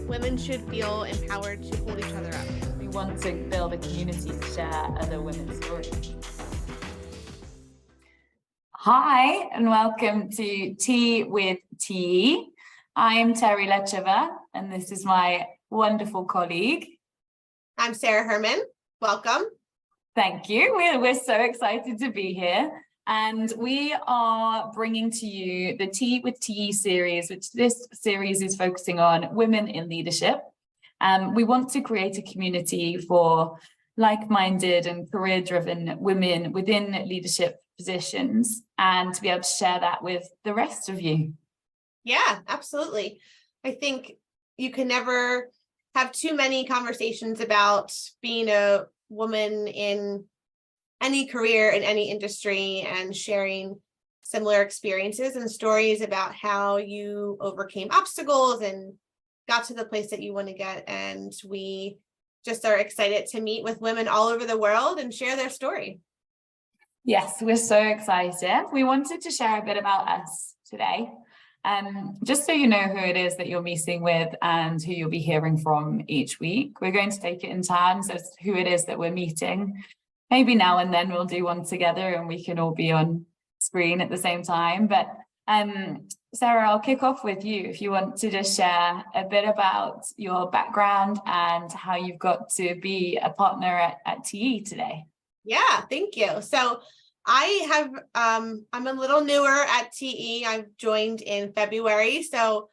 women should feel empowered to hold each other up. We want to build a community to share other women's stories. Hi, and welcome to Tea with Tea. I'm Terri Lecheva, and this is my wonderful colleague. I'm Sarah Herrmann. Welcome. Thank you. We're so excited to be here. And we are bringing to you the Tea with Tea series, which this series is focusing on women in leadership. We want to create a community for like-minded and career-driven women within leadership positions, and to be able to share that with the rest of you. Yeah, absolutely. I think you can never have too many conversations about being a woman in any career in any industry and sharing similar experiences and stories about how you overcame obstacles and got to the place that you want to get. And we just are excited to meet with women all over the world and share their story. Yes, we're so excited. We wanted to share a bit about us today. Just so you know who it is that you're meeting with and who you'll be hearing from each week. We're going to take it in turns as who it is that we're meeting. Maybe now and then we'll do one together and we can all be on screen at the same time. But Sarah, I'll kick off with you if you want to just share a bit about your background and how you've got to be a partner at TE today. Yeah, thank you. So I'm a little newer at TE. I've joined in February. So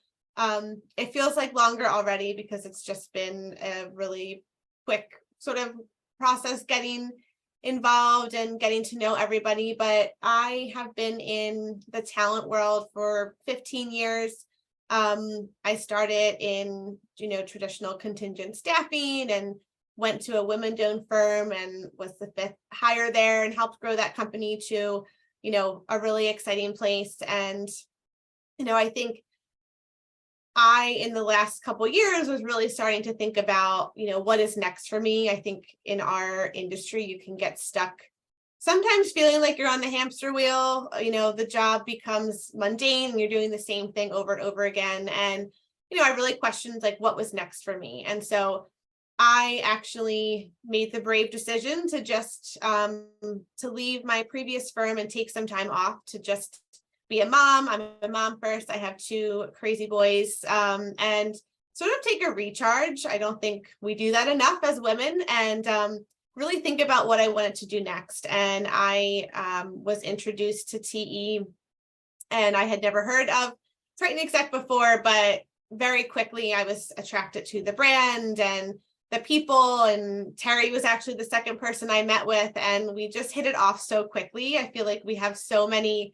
it feels like longer already because it's just been a really quick sort of process getting involved and getting to know everybody. But I have been in the talent world for 15 years. I started in, traditional contingent staffing and went to a women-owned firm and was the 5th hire there and helped grow that company to, a really exciting place. And, I think in the last couple of years was really starting to think about, what is next for me. I think in our industry, you can get stuck sometimes feeling like you're on the hamster wheel. The job becomes mundane and you're doing the same thing over and over again. And, I really questioned like what was next for me. And so I actually made the brave decision to just to leave my previous firm and take some time off to just be a mom. I'm a mom first. I have 2 crazy boys and sort of take a recharge. I don't think we do that enough as women, and really think about what I wanted to do next. And I was introduced to TE, and I had never heard of Triton Exec before, but very quickly I was attracted to the brand and the people, and Terri was actually the second person I met with, and we just hit it off so quickly. I feel like we have so many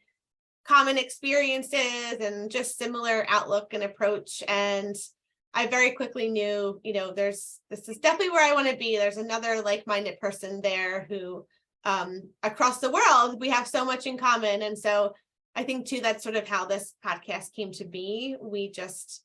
common experiences and just similar outlook and approach. And I very quickly knew, this is definitely where I want to be. There's another like-minded person there who across the world, we have so much in common. And so I think too, that's sort of how this podcast came to be. We just,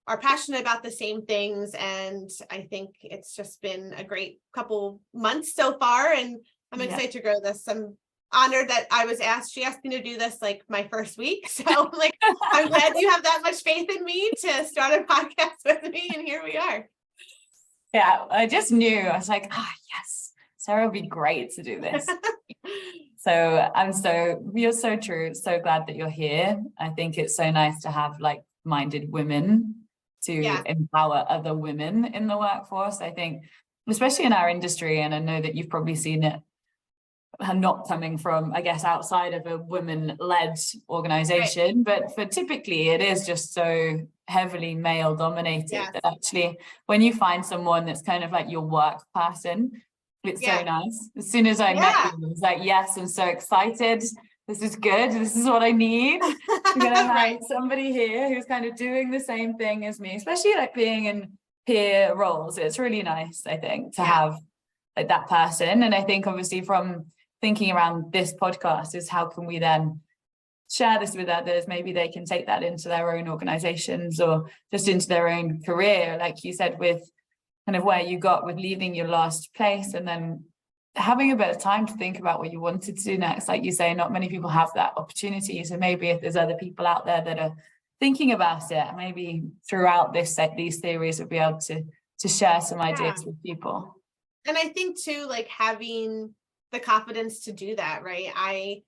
are passionate about the same things. And I think it's just been a great couple months so far. And I'm excited to grow this. I'm honored that I was asked. She asked me to do this like my first week. So I'm glad you have that much faith in me to start a podcast with me. And here we are. Yeah, I just knew. I was like, yes, Sarah would be great to do this. You're so true. So glad that you're here. I think it's so nice to have like-minded women to empower other women in the workforce. I think, especially in our industry, and I know that you've probably seen it not coming from, I guess, outside of a women-led organization, but for typically it is just so heavily male dominated that actually when you find someone that's kind of like your work person, it's so nice. As soon as I met you, I was like, yes, I'm so excited. This is good. This is what I need. I'm going to have somebody here who's kind of doing the same thing as me, especially like being in peer roles. It's really nice, I think, to have like that person. And I think obviously from thinking around this podcast is how can we then share this with others? Maybe they can take that into their own organizations or just into their own career, like you said, with kind of where you got with leaving your last place and then having a bit of time to think about what you wanted to do next. Like you say, not many people have that opportunity. So maybe if there's other people out there that are thinking about it, maybe throughout these theories, we'll be able to share some ideas with people. And I think too, like having the confidence to do that, right?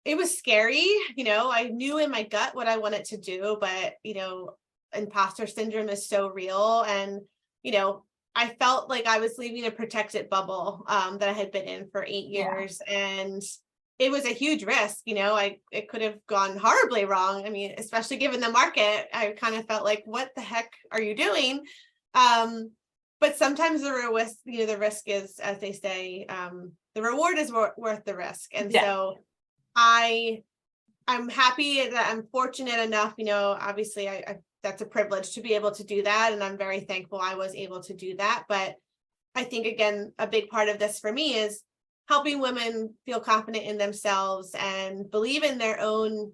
It was scary, I knew in my gut what I wanted to do, but, imposter syndrome is so real. And, I felt like I was leaving a protected bubble that I had been in for 8 years. And it was a huge risk, it could have gone horribly wrong. I mean, especially given the market, I kind of felt like, what the heck are you doing? But sometimes the risk is, as they say, the reward is worth the risk. And so I'm happy that I'm fortunate enough, obviously I that's a privilege to be able to do that. And I'm very thankful I was able to do that. But I think, again, a big part of this for me is helping women feel confident in themselves and believe in their own.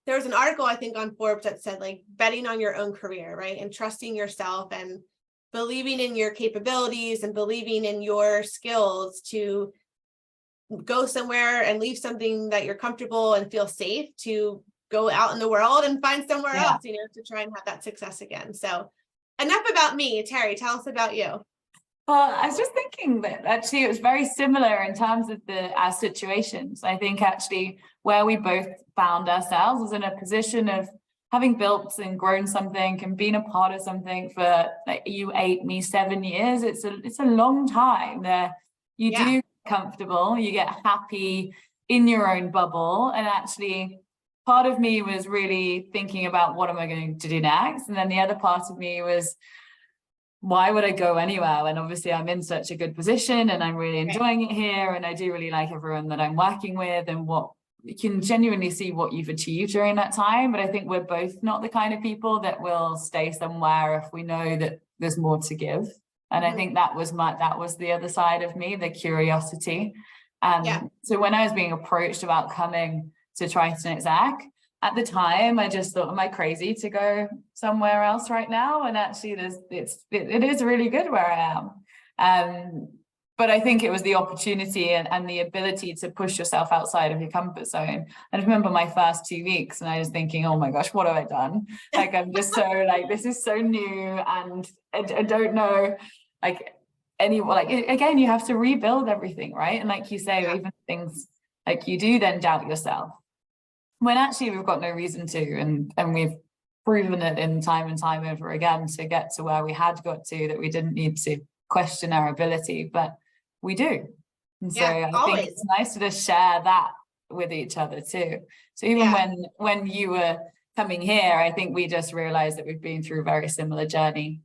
There was an article, I think, on Forbes that said, like, betting on your own career, right? And trusting yourself and believing in your capabilities and believing in your skills to go somewhere and leave something that you're comfortable and feel safe to go out in the world and find somewhere else, to try and have that success again. So enough about me. Terri, tell us about you. Well, I was just thinking that actually it was very similar in terms of our situations. I think actually where we both found ourselves was in a position of having built and grown something and been a part of something for, like, you 8, me 7 years. It's a long time there. You do get comfortable, you get happy in your own bubble. And actually part of me was really thinking about what am I going to do next? And then the other part of me was, why would I go anywhere when obviously I'm in such a good position and I'm really enjoying it here, and I do really like everyone that I'm working with, and what you can genuinely see what you've achieved during that time. But I think we're both not the kind of people that will stay somewhere if we know that there's more to give. And I think that was the other side of me, the curiosity. So when I was being approached about coming to Triton Exec, at the time, I just thought, am I crazy to go somewhere else right now? And actually, it is really good where I am. But I think it was the opportunity and the ability to push yourself outside of your comfort zone. I remember my first 2 weeks, and I was thinking, oh my gosh, what have I done? Like, I'm just so this is so new, and I don't know, again, you have to rebuild everything, right? And like you say, even things like you do then doubt yourself, when actually we've got no reason to, and we've proven it in time and time over again to get to where we had got to, that we didn't need to question our ability, but we do. And so I think it's nice to just share that with each other too. So even when you were coming here, I think we just realized that we've been through a very similar journey.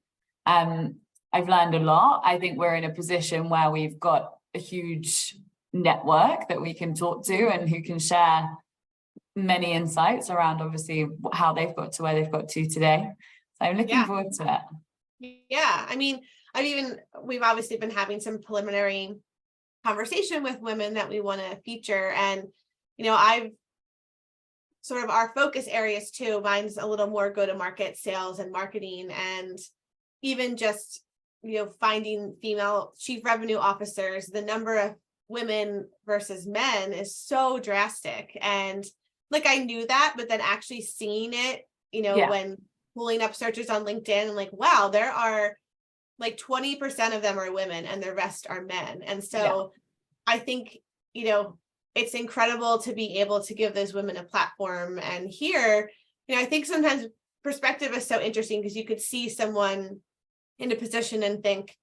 I've learned a lot. I think we're in a position where we've got a huge network that we can talk to and who can share many insights around obviously how they've got to where they've got to today. So I'm looking forward to it. Yeah, I mean, we've obviously been having some preliminary conversation with women that we want to feature. And, I've sort of our focus areas too. Mine's a little more go-to-market sales and marketing, and even just, finding female chief revenue officers. The number of women versus men is so drastic. And like, I knew that, but then actually seeing it, when pulling up searches on LinkedIn, and like, wow, there are like 20% of them are women and the rest are men. And so I think, it's incredible to be able to give those women a platform. And here, I think sometimes perspective is so interesting, because you could see someone in a position and think,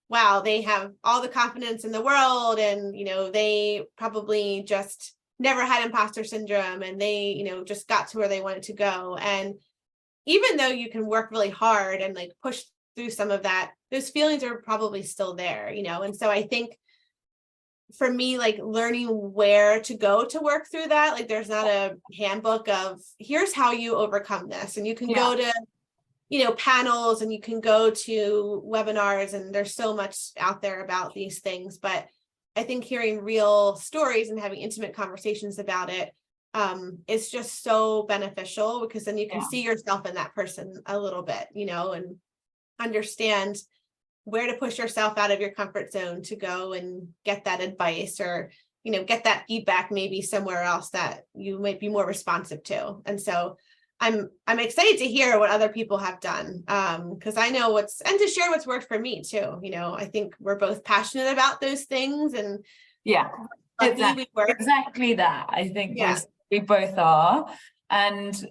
wow, they have all the confidence in the world, and, they probably just never had imposter syndrome, and they, just got to where they wanted to go. And even though you can work really hard and like push through some of that, those feelings are probably still there, and so I think for me, like, learning where to go to work through that, like, there's not a handbook of here's how you overcome this, and you can go to panels, and you can go to webinars, and there's so much out there about these things. But I think hearing real stories and having intimate conversations about it is just so beneficial, because then you can see yourself in that person a little bit, and understand where to push yourself out of your comfort zone to go and get that advice, or, get that feedback maybe somewhere else that you might be more responsive to. And so I'm excited to hear what other people have done, because I know and to share what's worked for me too. I think we're both passionate about those things, and yeah, exactly that. I think we both are. And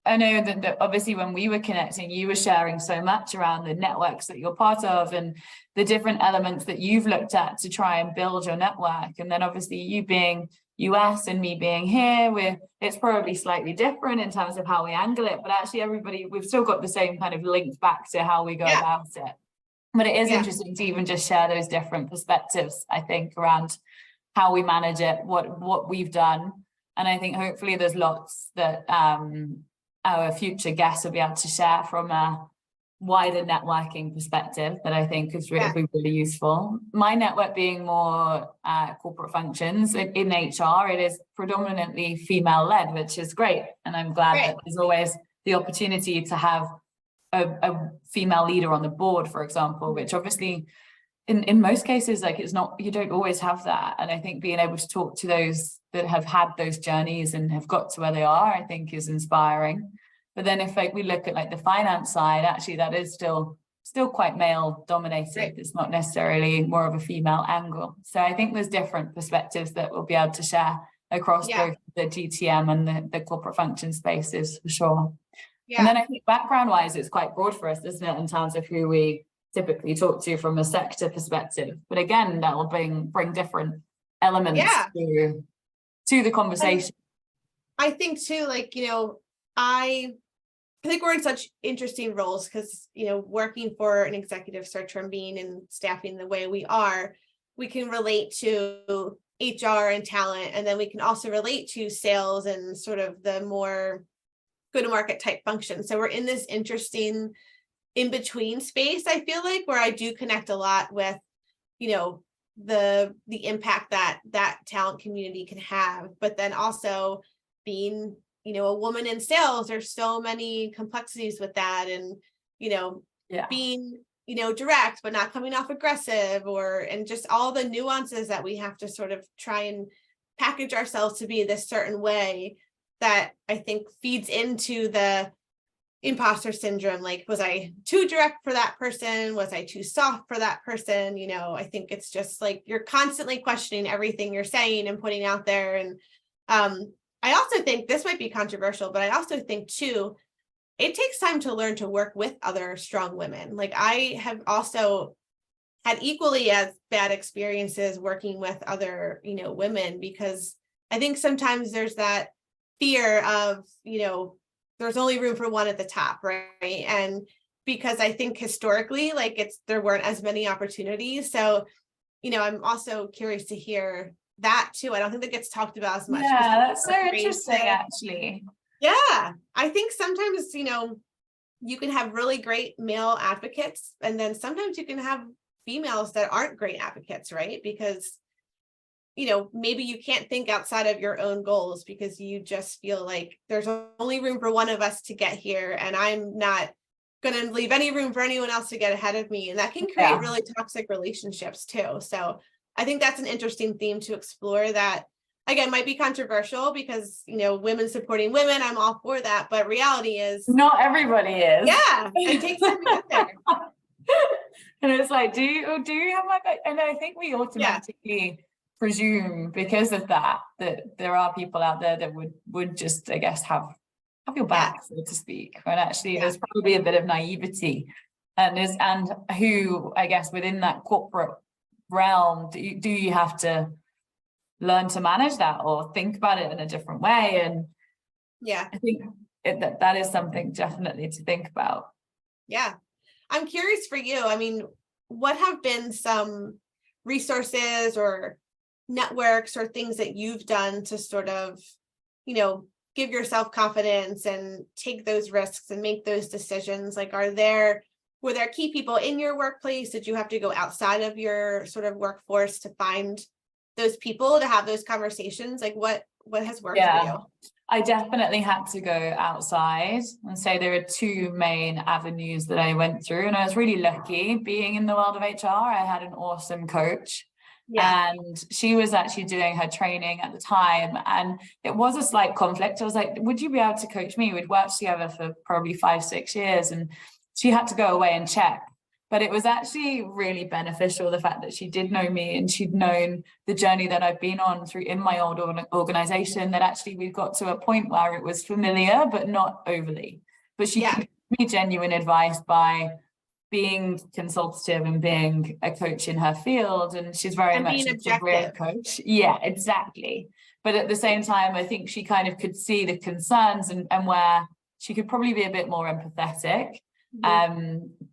I know that obviously when we were connecting, you were sharing so much around the networks that you're part of and the different elements that you've looked at to try and build your network. And then obviously you being US and me being here, it's probably slightly different in terms of how we angle it, but actually we've still got the same kind of link back to how we go about it. But it is interesting to even just share those different perspectives, I think, around how we manage it, what we've done. And I think hopefully there's lots that our future guests will be able to share from a wider networking perspective that I think is really useful. My network being more corporate functions in HR, it is predominantly female led, which is great. And I'm glad that there's always the opportunity to have a female leader on the board, for example, which obviously in most cases, like you don't always have that. And I think being able to talk to those that have had those journeys and have got to where they are, I think is inspiring. But then if we look at the finance side, actually that is still quite male dominated. It's not necessarily more of a female angle. So I think there's different perspectives that we'll be able to share across both the GTM and the corporate function spaces for sure. And then I think background wise, it's quite broad for us, isn't it, in terms of who we typically talk to from a sector perspective. But again, that will bring different elements to the conversation. I think too, I think we're in such interesting roles because, working for an executive search firm, being in staffing the way we are, we can relate to HR and talent, and then we can also relate to sales and sort of the more go-to-market type function. So we're in this interesting in-between space, I feel like, where I do connect a lot with, the impact that talent community can have, but then also being a woman in sales, there's so many complexities with that, and being direct but not coming off aggressive, and just all the nuances that we have to sort of try and package ourselves to be this certain way that I think feeds into the imposter syndrome. Like, was I too direct for that person? Was I too soft for that person? I think it's just like you're constantly questioning everything you're saying and putting out there. And I also think this might be controversial, but I also think too, it takes time to learn to work with other strong women. Like, I have also had equally as bad experiences working with other, women, because I think sometimes there's that fear of, there's only room for one at the top, right? And because I think historically, there weren't as many opportunities. So, I'm also curious to hear that too. I don't think that gets talked about as much. Yeah, that's so interesting, actually. Yeah, I think sometimes, you can have really great male advocates, and then sometimes you can have females that aren't great advocates, right? Because, maybe you can't think outside of your own goals because you just feel like there's only room for one of us to get here, and I'm not going to leave any room for anyone else to get ahead of me. And that can create really toxic relationships too. So I think that's an interesting theme to explore that, again, might be controversial because, women supporting women, I'm all for that. But reality is not everybody is. Yeah, it takes time to get there. And it's like, do you have my back? And I think we automatically presume because of that there are people out there that would just, I guess, have your back, so to speak. And actually there's probably a bit of naivety and who, I guess, within that corporate realm, do you have to learn to manage that or think about it in a different way? And I think that is something definitely to think about. Yeah. I'm curious for you. I mean, what have been some resources or networks or things that you've done to sort of, give yourself confidence and take those risks and make those decisions? Like, were there key people in your workplace? Did you have to go outside of your sort of workforce to find those people to have those conversations? Like, what has worked for you? I definitely had to go outside, and so there are two main avenues that I went through, and I was really lucky being in the world of HR. I had an awesome coach And she was actually doing her training at the time, and it was a slight conflict. I was like, would you be able to coach me? We'd worked together for probably 5-6 years, and she had to go away and check. But it was actually really beneficial, the fact that she did know me and she'd known the journey that I've been on through in my old organization, that actually we got to a point where it was familiar, but not overly. But she could give me genuine advice by being consultative and being a coach in her field. And she's very much a career coach. Yeah, exactly. But at the same time, I think she kind of could see the concerns and where she could probably be a bit more empathetic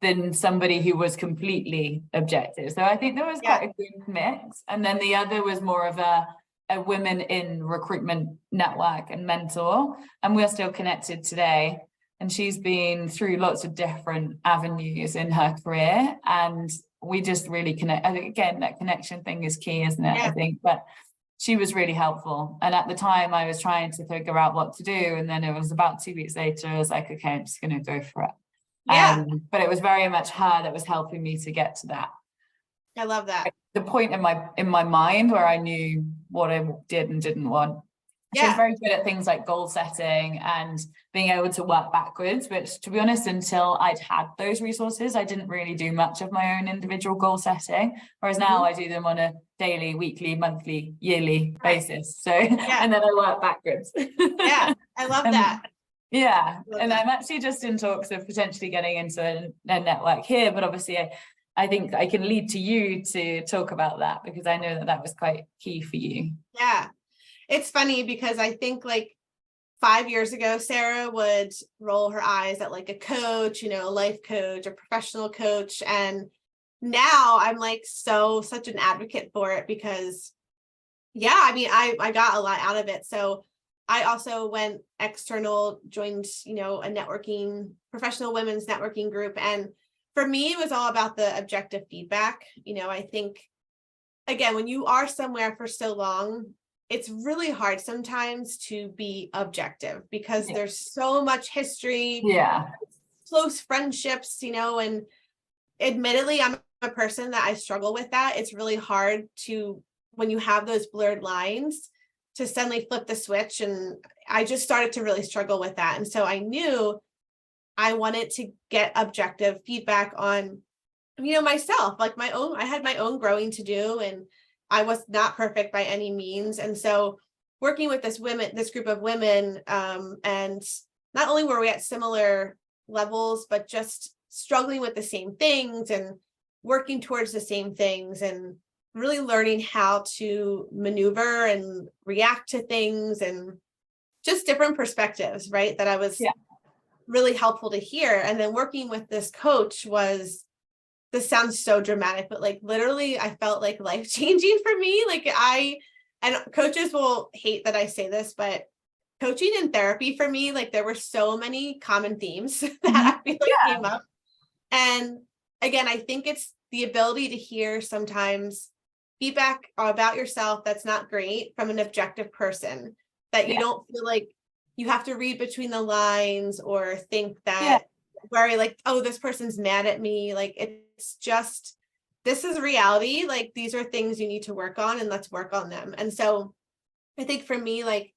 than somebody who was completely objective. So I think there was quite a good mix. And then the other was more of a women in recruitment network and mentor. And we're still connected today. And she's been through lots of different avenues in her career. And we just really connect. I think, again, that connection thing is key, isn't it? I think, but she was really helpful. And at the time I was trying to figure out what to do. And then it was about 2 weeks later, I was like, okay, I'm just going to go for it. But it was very much her that was helping me to get to that. I love that. The point in my mind where I knew what I did and didn't want. She was very good at things like goal setting and being able to work backwards, which, to be honest, until I'd had those resources, I didn't really do much of my own individual goal setting. Whereas now I do them on a daily, weekly, monthly, yearly basis. So, and then I work backwards. I love that. And I'm actually just in talks of potentially getting into a network here, but obviously I think I can lead to you to talk about that, because I know that was quite key for you. It's funny because I think like 5 years ago, Sarah would roll her eyes at like a coach, you know, a life coach or professional coach. And now I'm like such an advocate for it because, I mean, I got a lot out of it. So I also went external, joined, you know, a professional women's networking group. And for me, it was all about the objective feedback. You know, I think, again, when you are somewhere for so long, it's really hard sometimes to be objective because there's so much history, close friendships, you know, and admittedly, I'm a person that I struggle with that. It's really hard to, when you have those blurred lines, to suddenly flip the switch. And I just started to really struggle with that. And so I knew I wanted to get objective feedback on, you know, myself, like I had my own growing to do, and I was not perfect by any means. And so working with this group of women, and not only were we at similar levels, but just struggling with the same things and working towards the same things and really learning how to maneuver and react to things and just different perspectives, right? That I was really helpful to hear. And then working with this coach this sounds so dramatic, but like literally I felt like life-changing for me. Like and coaches will hate that I say this, but coaching and therapy for me, like there were so many common themes that I feel like came up. And again, I think it's the ability to hear sometimes feedback about yourself that's not great from an objective person, that you don't feel like you have to read between the lines or think that where like, oh, this person's mad at me. Like, it's just, this is reality. Like, these are things you need to work on, and let's work on them. And so I think for me, like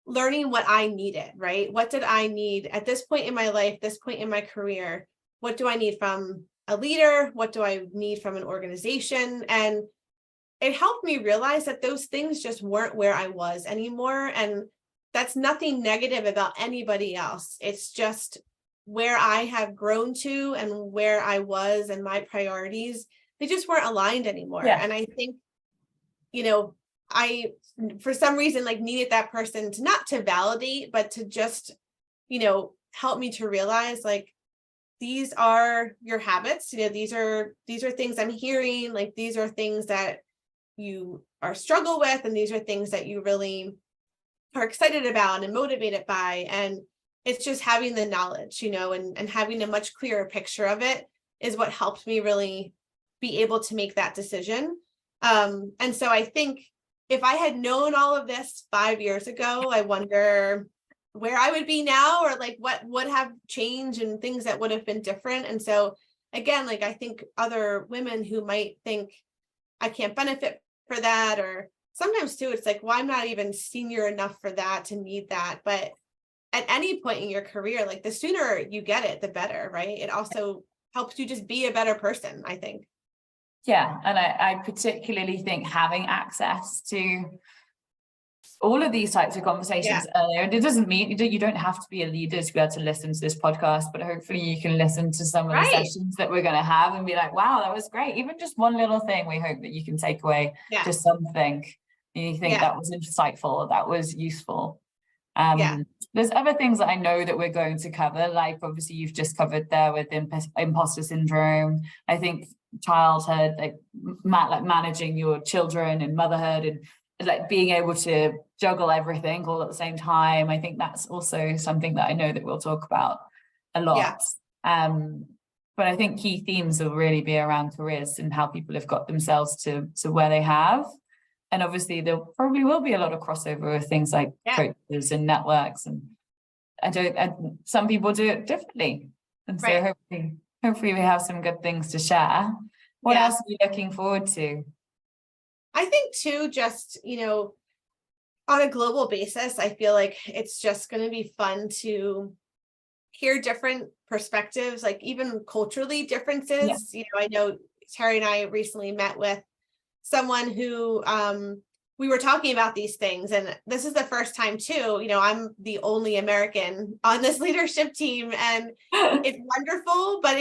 learning what I needed, right? What did I need at this point in my life, this point in my career? What do I need from a leader? What do I need from an organization? And it helped me realize that those things just weren't where I was anymore. And that's nothing negative about anybody else. It's just where I have grown to and where I was and my priorities, they just weren't aligned anymore. And I think, you know, I, for some reason, like needed that person to not to validate, but to just, you know, help me to realize like, these are your habits, you know, these are things I'm hearing, like, these are things that you are struggle with. And these are things that you really are excited about and motivated by. And it's just having the knowledge, you know, and having a much clearer picture of it is what helped me really be able to make that decision. And so I think if I had known all of this 5 years ago, I wonder where I would be now, or like what would have changed and things that would have been different. And so again, like I think other women who might think, I can't benefit for that. Or sometimes too, it's like, well, I'm not even senior enough for that to need that. But at any point in your career, like the sooner you get it, the better, right? It also helps you just be a better person, I think. Yeah. And I particularly think having access to all of these types of conversations earlier, and it doesn't mean you don't have to be a leader to be able to listen to this podcast, but hopefully you can listen to some of the sessions that we're going to have and be like, wow, that was great. Even just one little thing, we hope that you can take away just something and you think that was insightful, that was useful. There's other things that I know that we're going to cover, like obviously you've just covered there with imposter syndrome. I think childhood, like managing your children and motherhood and like being able to juggle everything all at the same time. I think that's also something that I know that we'll talk about a lot. But I think key themes will really be around careers and how people have got themselves to where they have. And obviously there probably will be a lot of crossover with things like coaches and networks, and some people do it differently. And so hopefully we have some good things to share. What else are you looking forward to? I think too, just, on a global basis, I feel like it's just going to be fun to hear different perspectives, like even culturally differences. I know Terry and I recently met with someone who we were talking about these things, and this is the first time too, I'm the only American on this leadership team, and it's wonderful, but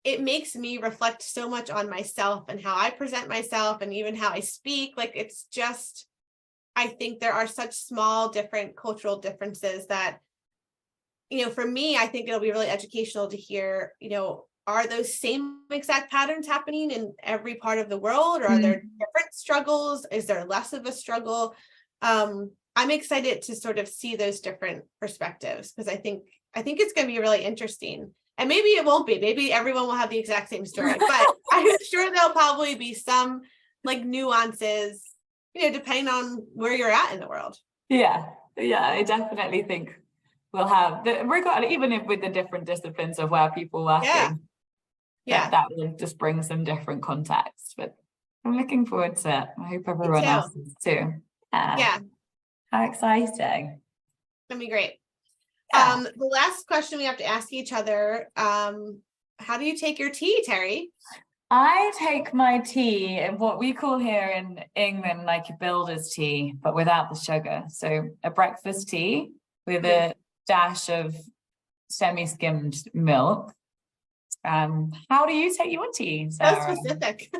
it makes me reflect so much on myself and how I present myself and even how I speak. Like, it's just, I think there are such small, different cultural differences that, for me, I think it'll be really educational to hear, are those same exact patterns happening in every part of the world, or are there different struggles? Is there less of a struggle? I'm excited to sort of see those different perspectives, because I think it's going to be really interesting. And maybe it won't be. Maybe everyone will have the exact same story, but I'm sure there'll probably be some like nuances, depending on where you're at in the world. Yeah, I definitely think we'll have even if with the different disciplines of where people are working. That will just bring some different context. But I'm looking forward to it. I hope everyone else is too. How exciting. It'll be great. The last question we have to ask each other, how do you take your tea, Terry? I take my tea, what we call here in England, like a builder's tea, but without the sugar. So a breakfast tea with a dash of semi-skimmed milk. How do you take your tea, Sarah? So specific.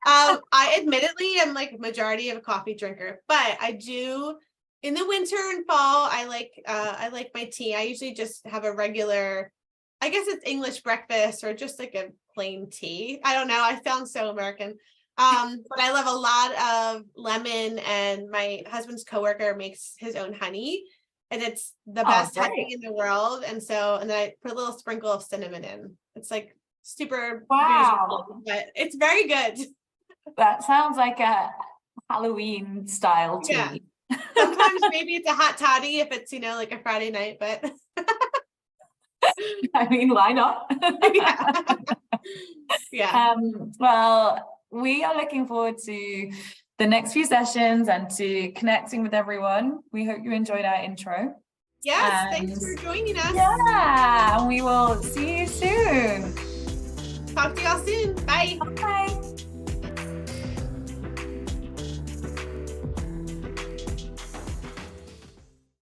I admittedly am like majority of a coffee drinker, but I do in the winter and fall, I like my tea. I usually just have a regular, I guess it's English breakfast or just like a plain tea. I don't know. I sound so American. But I love a lot of lemon, and my husband's coworker makes his own honey, and it's the best honey in the world. And then I put a little sprinkle of cinnamon in. It's like super beautiful, but it's very good. That sounds like a Halloween style tea. Yeah. Sometimes maybe it's a hot toddy if it's, like a Friday night, but I mean, why not? Well, we are looking forward to the next few sessions and to connecting with everyone. We hope you enjoyed our intro. Yes, thanks for joining us. Yeah, and we will see you soon. Talk to y'all soon. Bye. Bye.